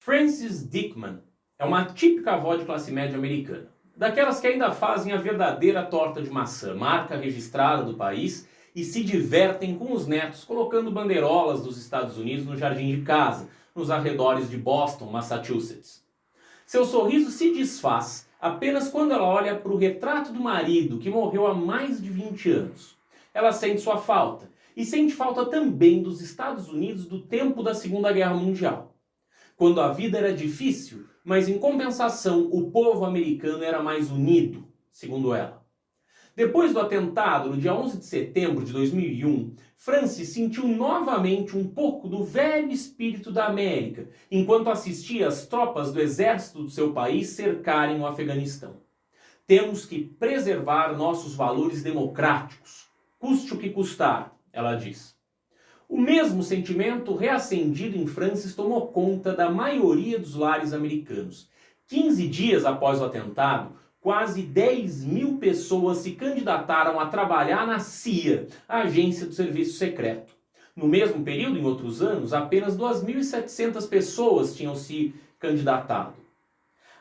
Frances Dickman é uma típica avó de classe média americana. Daquelas que ainda fazem a verdadeira torta de maçã, marca registrada do país, e se divertem com os netos colocando bandeirolas dos Estados Unidos no jardim de casa, nos arredores de Boston, Massachusetts. Seu sorriso se desfaz apenas quando ela olha para o retrato do marido que morreu há mais de 20 anos. Ela sente sua falta, e sente falta também dos Estados Unidos do tempo da Segunda Guerra Mundial, quando a vida era difícil, mas em compensação o povo americano era mais unido, segundo ela. Depois do atentado, no dia 11 de setembro de 2001, Frances sentiu novamente um pouco do velho espírito da América, enquanto assistia as tropas do exército do seu país cercarem o Afeganistão. Temos que preservar nossos valores democráticos, custe o que custar, ela diz. O mesmo sentimento reacendido em Frances tomou conta da maioria dos lares americanos. 15 dias após o atentado, quase 10 mil pessoas se candidataram a trabalhar na CIA, a agência do serviço secreto. No mesmo período, em outros anos, apenas 2.700 pessoas tinham se candidatado.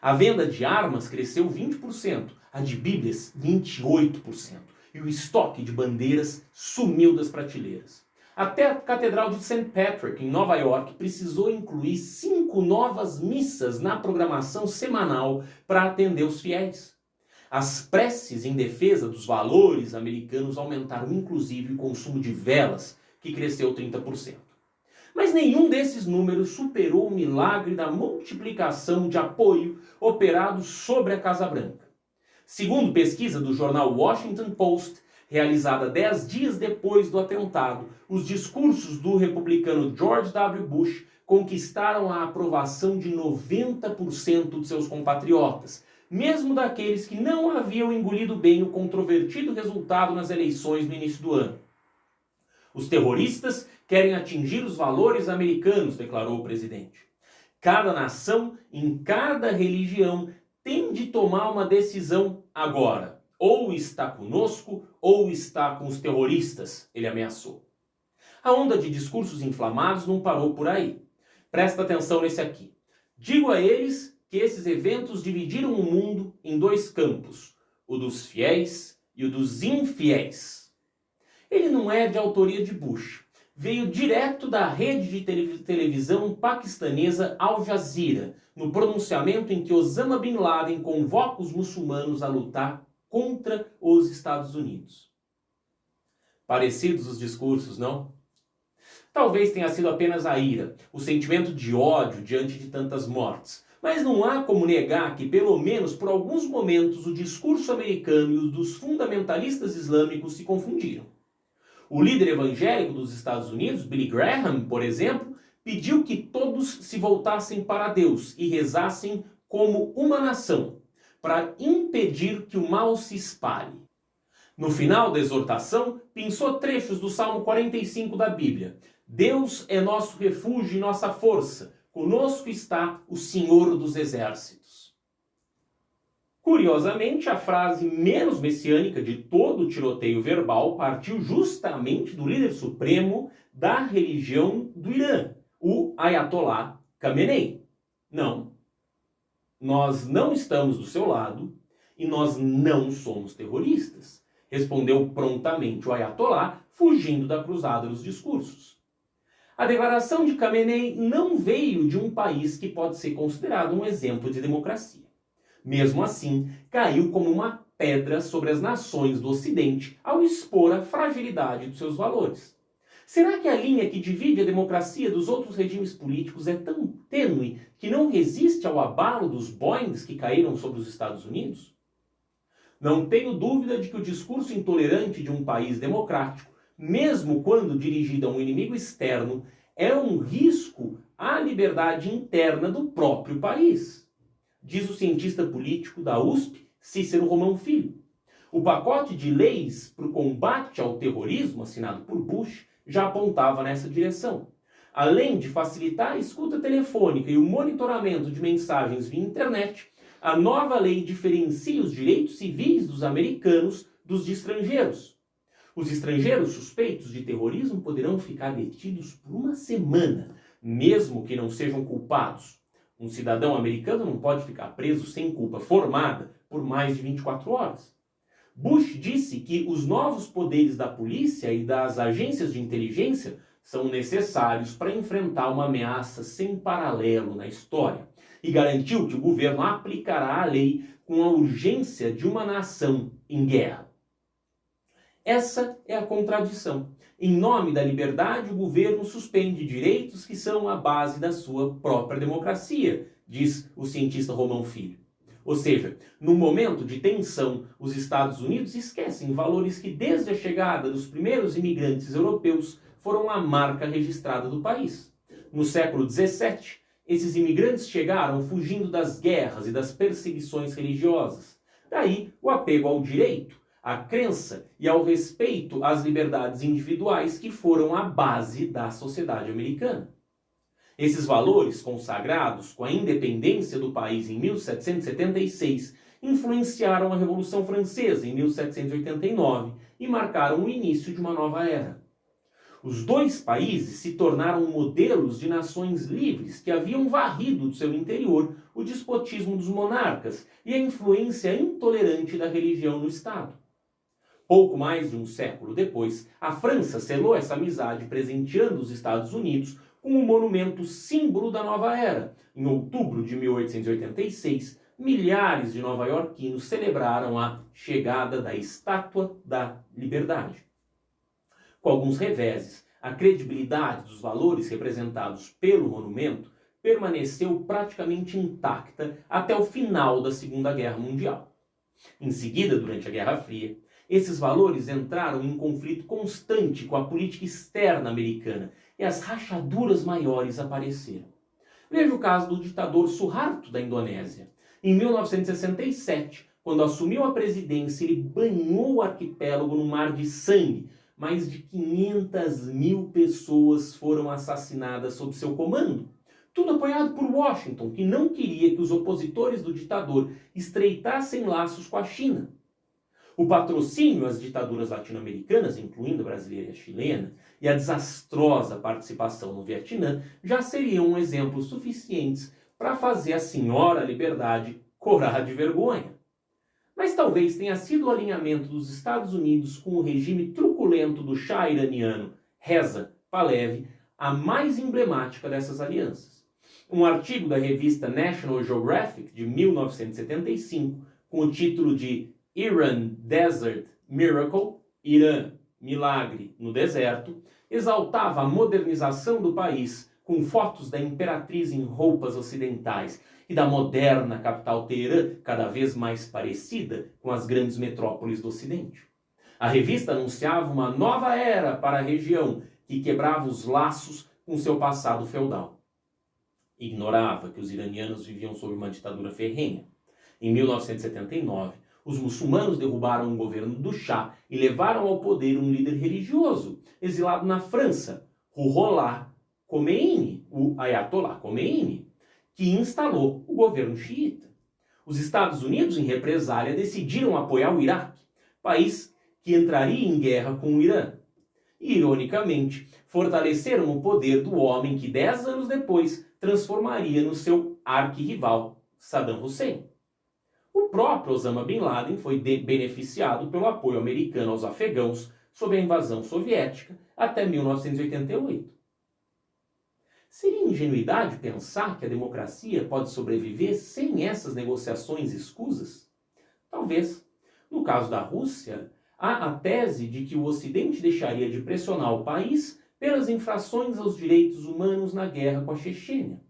A venda de armas cresceu 20%, a de bíblias 28%, e o estoque de bandeiras sumiu das prateleiras. Até a Catedral de St. Patrick, em Nova York, precisou incluir 5 novas missas na programação semanal para atender os fiéis. As preces em defesa dos valores americanos aumentaram inclusive o consumo de velas, que cresceu 30%. Mas nenhum desses números superou o milagre da multiplicação de apoio operado sobre a Casa Branca. Segundo pesquisa do jornal Washington Post, realizada 10 dias depois do atentado, os discursos do republicano George W. Bush conquistaram a aprovação de 90% de seus compatriotas, mesmo daqueles que não haviam engolido bem o controvertido resultado nas eleições no início do ano. Os terroristas querem atingir os valores americanos, declarou o presidente. Cada nação, em cada religião, tem de tomar uma decisão agora. Ou está conosco, ou está com os terroristas, ele ameaçou. A onda de discursos inflamados não parou por aí. Presta atenção nesse aqui. Digo a eles que esses eventos dividiram o mundo em 2 campos, o dos fiéis e o dos infiéis. Ele não é de autoria de Bush. Veio direto da rede de televisão paquistanesa Al Jazeera, no pronunciamento em que Osama Bin Laden convoca os muçulmanos a lutar contra os Estados Unidos. Parecidos os discursos, não? Talvez tenha sido apenas a ira, o sentimento de ódio diante de tantas mortes. Mas não há como negar que, pelo menos por alguns momentos, o discurso americano e o dos fundamentalistas islâmicos se confundiram. O líder evangélico dos Estados Unidos, Billy Graham, por exemplo, pediu que todos se voltassem para Deus e rezassem como uma nação, para impedir que o mal se espalhe. No final da exortação, pensou trechos do Salmo 45 da Bíblia. Deus é nosso refúgio e nossa força, conosco está o Senhor dos Exércitos. Curiosamente, a frase menos messiânica de todo o tiroteio verbal partiu justamente do líder supremo da religião do Irã, o Ayatollah Khamenei. Não. Nós não estamos do seu lado e nós não somos terroristas, respondeu prontamente o Ayatollah, fugindo da cruzada dos discursos. A declaração de Khamenei não veio de um país que pode ser considerado um exemplo de democracia. Mesmo assim, caiu como uma pedra sobre as nações do Ocidente ao expor a fragilidade dos seus valores. Será que a linha que divide a democracia dos outros regimes políticos é tão tênue que não resiste ao abalo dos Boeings que caíram sobre os Estados Unidos? Não tenho dúvida de que o discurso intolerante de um país democrático, mesmo quando dirigido a um inimigo externo, é um risco à liberdade interna do próprio país, diz o cientista político da USP, Cícero Romão Filho. O pacote de leis para o combate ao terrorismo, assinado por Bush, já apontava nessa direção. Além de facilitar a escuta telefônica e o monitoramento de mensagens via internet, a nova lei diferencia os direitos civis dos americanos dos de estrangeiros. Os estrangeiros suspeitos de terrorismo poderão ficar detidos por 1 semana, mesmo que não sejam culpados. Um cidadão americano não pode ficar preso sem culpa formada por mais de 24 horas. Bush disse que os novos poderes da polícia e das agências de inteligência são necessários para enfrentar uma ameaça sem paralelo na história e garantiu que o governo aplicará a lei com a urgência de uma nação em guerra. Essa é a contradição. Em nome da liberdade, o governo suspende direitos que são a base da sua própria democracia, diz o cientista Romão Filho. Ou seja, no momento de tensão, os Estados Unidos esquecem valores que desde a chegada dos primeiros imigrantes europeus foram a marca registrada do país. No século XVII, esses imigrantes chegaram fugindo das guerras e das perseguições religiosas. Daí o apego ao direito, à crença e ao respeito às liberdades individuais que foram a base da sociedade americana. Esses valores, consagrados com a independência do país em 1776, influenciaram a Revolução Francesa em 1789 e marcaram o início de uma nova era. Os dois países se tornaram modelos de nações livres que haviam varrido do seu interior o despotismo dos monarcas e a influência intolerante da religião no Estado. Pouco mais de um século depois, a França selou essa amizade presenteando os Estados Unidos com o monumento símbolo da nova era. Em outubro de 1886, milhares de nova-iorquinos celebraram a chegada da Estátua da Liberdade. Com alguns reveses, a credibilidade dos valores representados pelo monumento permaneceu praticamente intacta até o final da Segunda Guerra Mundial. Em seguida, durante a Guerra Fria, esses valores entraram em conflito constante com a política externa americana e as rachaduras maiores apareceram. Veja o caso do ditador Suharto da Indonésia. Em 1967, quando assumiu a presidência, ele banhou o arquipélago no mar de sangue. Mais de 500 mil pessoas foram assassinadas sob seu comando. Tudo apoiado por Washington, que não queria que os opositores do ditador estreitassem laços com a China. O patrocínio às ditaduras latino-americanas, incluindo a brasileira e a chilena, e a desastrosa participação no Vietnã já seriam exemplos suficientes para fazer a senhora liberdade corar de vergonha. Mas talvez tenha sido o alinhamento dos Estados Unidos com o regime truculento do Shah iraniano Reza Pahlavi a mais emblemática dessas alianças. Um artigo da revista National Geographic de 1975, com o título de Iran Desert Miracle, Irã, Milagre no Deserto, exaltava a modernização do país com fotos da imperatriz em roupas ocidentais e da moderna capital Teherã, cada vez mais parecida com as grandes metrópoles do Ocidente. A revista anunciava uma nova era para a região que quebrava os laços com seu passado feudal. Ignorava que os iranianos viviam sob uma ditadura ferrenha. Em 1979, os muçulmanos derrubaram o governo do Shah e levaram ao poder um líder religioso, exilado na França, Ruhollah Khomeini, o Ayatollah Khomeini, que instalou o governo xiita. Os Estados Unidos, em represália, decidiram apoiar o Iraque, país que entraria em guerra com o Irã. E, ironicamente, fortaleceram o poder do homem que 10 anos depois transformaria no seu arquirrival, Saddam Hussein. O próprio Osama Bin Laden foi beneficiado pelo apoio americano aos afegãos sob a invasão soviética até 1988. Seria ingenuidade pensar que a democracia pode sobreviver sem essas negociações escusas? Talvez. No caso da Rússia, há a tese de que o Ocidente deixaria de pressionar o país pelas infrações aos direitos humanos na guerra com a Chechênia.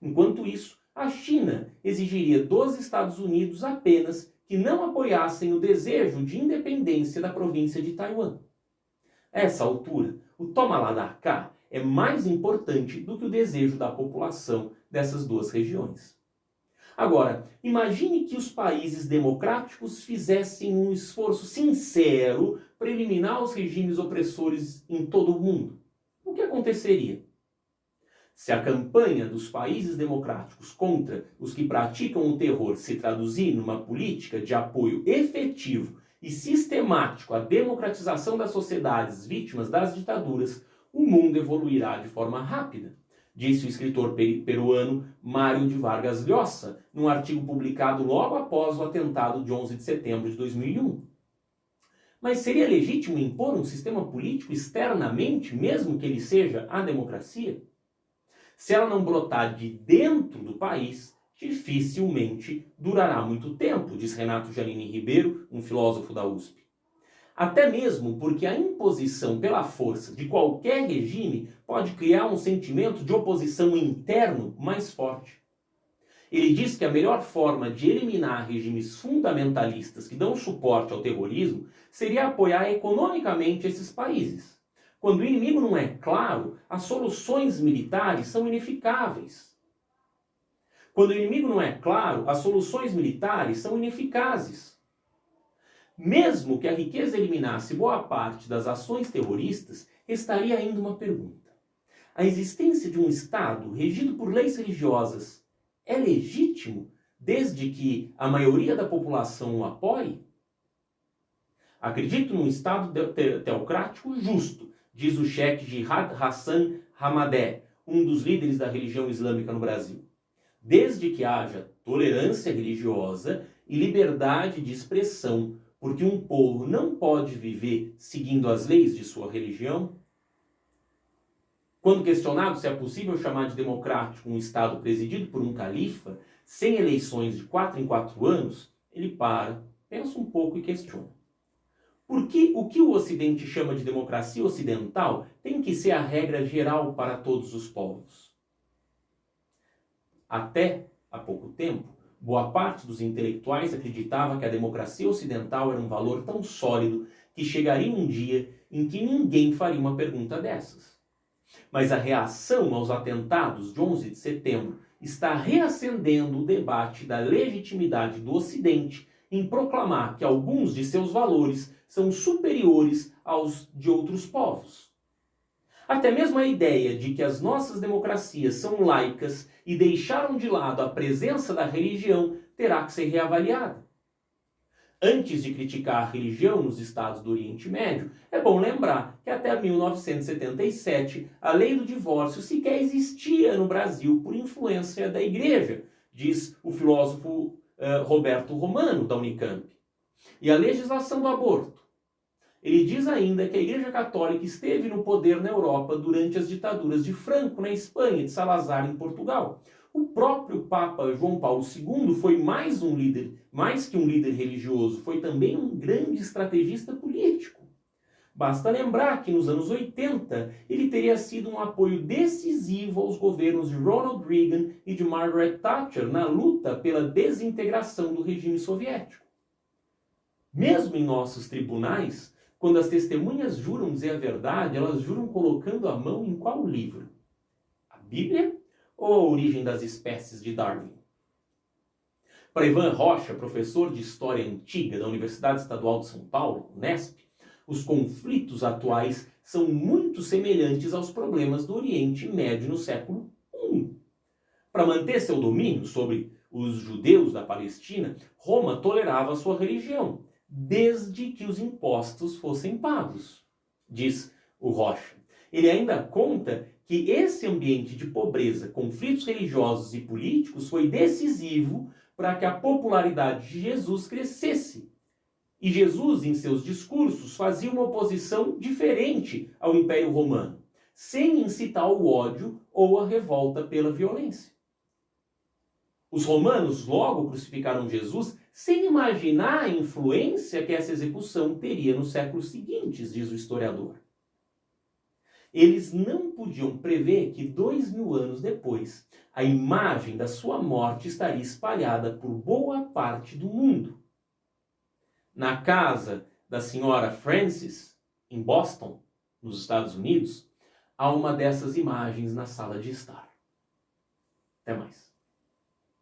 Enquanto isso, a China exigiria dos Estados Unidos apenas que não apoiassem o desejo de independência da província de Taiwan. A essa altura, o toma lá da cá é mais importante do que o desejo da população dessas duas regiões. Agora, imagine que os países democráticos fizessem um esforço sincero para eliminar os regimes opressores em todo o mundo. O que aconteceria? Se a campanha dos países democráticos contra os que praticam o terror se traduzir numa política de apoio efetivo e sistemático à democratização das sociedades vítimas das ditaduras, o mundo evoluirá de forma rápida. disse o escritor peruano Mário de Vargas Llosa, num artigo publicado logo após o atentado de 11 de setembro de 2001. Mas seria legítimo impor um sistema político externamente, mesmo que ele seja a democracia? Se ela não brotar de dentro do país, dificilmente durará muito tempo, diz Renato Janine Ribeiro, um filósofo da USP. Até mesmo porque a imposição pela força de qualquer regime pode criar um sentimento de oposição interno mais forte. Ele diz que a melhor forma de eliminar regimes fundamentalistas que dão suporte ao terrorismo seria apoiar economicamente esses países. Quando o inimigo não é claro, as soluções militares são ineficáveis. Quando o inimigo não é claro, as soluções militares são ineficazes. Mesmo que a riqueza eliminasse boa parte das ações terroristas, restaria ainda uma pergunta. A existência de um Estado regido por leis religiosas é legítimo desde que a maioria da população o apoie? Acredito num Estado teocrático justo, diz o cheque Jihad Hassan Hamadeh, um dos líderes da religião islâmica no Brasil. Desde que haja tolerância religiosa e liberdade de expressão, porque um povo não pode viver seguindo as leis de sua religião. Quando questionado se é possível chamar de democrático um Estado presidido por um califa, sem eleições de 4 em 4 anos, ele para, pensa um pouco e questiona. Por que o que o Ocidente chama de democracia ocidental tem que ser a regra geral para todos os povos? Até há pouco tempo, boa parte dos intelectuais acreditava que a democracia ocidental era um valor tão sólido que chegaria um dia em que ninguém faria uma pergunta dessas. Mas a reação aos atentados de 11 de setembro está reacendendo o debate da legitimidade do Ocidente em proclamar que alguns de seus valores são superiores aos de outros povos. Até mesmo a ideia de que as nossas democracias são laicas e deixaram de lado a presença da religião terá que ser reavaliada. Antes de criticar a religião nos estados do Oriente Médio, é bom lembrar que até 1977 a lei do divórcio sequer existia no Brasil por influência da Igreja, diz o filósofo Roberto Romano, da Unicamp. E a legislação do aborto. Ele diz ainda que a Igreja Católica esteve no poder na Europa durante as ditaduras de Franco na Espanha e de Salazar em Portugal. O próprio Papa João Paulo II foi mais que um líder religioso, foi também um grande estrategista político. Basta lembrar que nos anos 80 ele teria sido um apoio decisivo aos governos de Ronald Reagan e de Margaret Thatcher na luta pela desintegração do regime soviético. Mesmo em nossos tribunais, quando as testemunhas juram dizer a verdade, elas juram colocando a mão em qual livro? A Bíblia ou a Origem das Espécies de Darwin? Para Ivan Rocha, professor de História Antiga da Universidade Estadual de São Paulo, Unesp, os conflitos atuais são muito semelhantes aos problemas do Oriente Médio no século I. Para manter seu domínio sobre os judeus da Palestina, Roma tolerava sua religião, desde que os impostos fossem pagos, diz o Rocha. Ele ainda conta que esse ambiente de pobreza, conflitos religiosos e políticos foi decisivo para que a popularidade de Jesus crescesse. E Jesus, em seus discursos, fazia uma oposição diferente ao Império Romano, sem incitar o ódio ou a revolta pela violência. Os romanos logo crucificaram Jesus sem imaginar a influência que essa execução teria nos séculos seguintes, diz o historiador. Eles não podiam prever que 2000 anos depois, a imagem da sua morte estaria espalhada por boa parte do mundo. Na casa da senhora Francis, em Boston, nos Estados Unidos, há uma dessas imagens na sala de estar. Até mais.